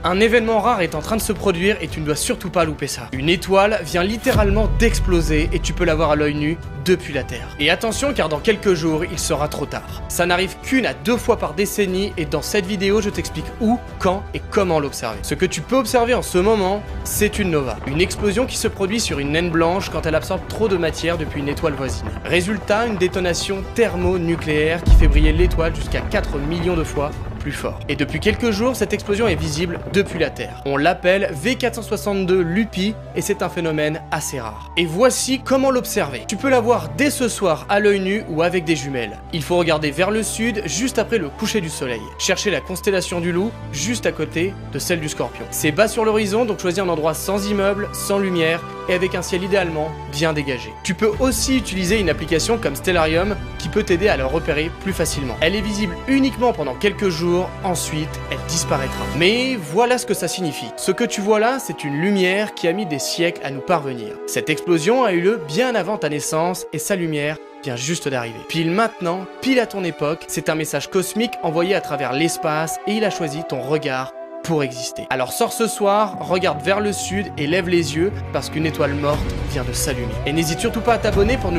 Un événement rare est en train de se produire et tu ne dois surtout pas louper ça. Une étoile vient littéralement d'exploser et tu peux la voir à l'œil nu depuis la Terre. Et attention car dans quelques jours, il sera trop tard. Ça n'arrive qu'une à 2 fois par décennie et dans cette vidéo, je t'explique où, quand et comment l'observer. Ce que tu peux observer en ce moment, c'est une nova. Une explosion qui se produit sur une naine blanche quand elle absorbe trop de matière depuis une étoile voisine. Résultat, une détonation thermonucléaire qui fait briller l'étoile jusqu'à 4 millions de fois plus fort. Et depuis quelques jours, cette explosion est visible depuis la Terre. On l'appelle V462 LUPI et c'est un phénomène assez rare. Et voici comment l'observer. Tu peux la voir dès ce soir à l'œil nu ou avec des jumelles. Il faut regarder vers le sud juste après le coucher du soleil. Chercher la constellation du Loup juste à côté de celle du Scorpion. C'est bas sur l'horizon, donc choisis un endroit sans immeuble, sans lumière et avec un ciel idéalement bien dégagé. Tu peux aussi utiliser une application comme Stellarium qui peut t'aider à le repérer plus facilement. Elle est visible uniquement pendant quelques jours, ensuite elle disparaîtra. Mais voilà ce que ça signifie. Ce que tu vois là, c'est une lumière qui a mis des siècles à nous parvenir. Cette explosion a eu lieu bien avant ta naissance et sa lumière vient juste d'arriver. Pile maintenant, pile à ton époque, c'est un message cosmique envoyé à travers l'espace et il a choisi ton regard pour exister. Alors sors ce soir, regarde vers le sud et lève les yeux parce qu'une étoile morte vient de s'allumer. Et n'hésite surtout pas à t'abonner pour ne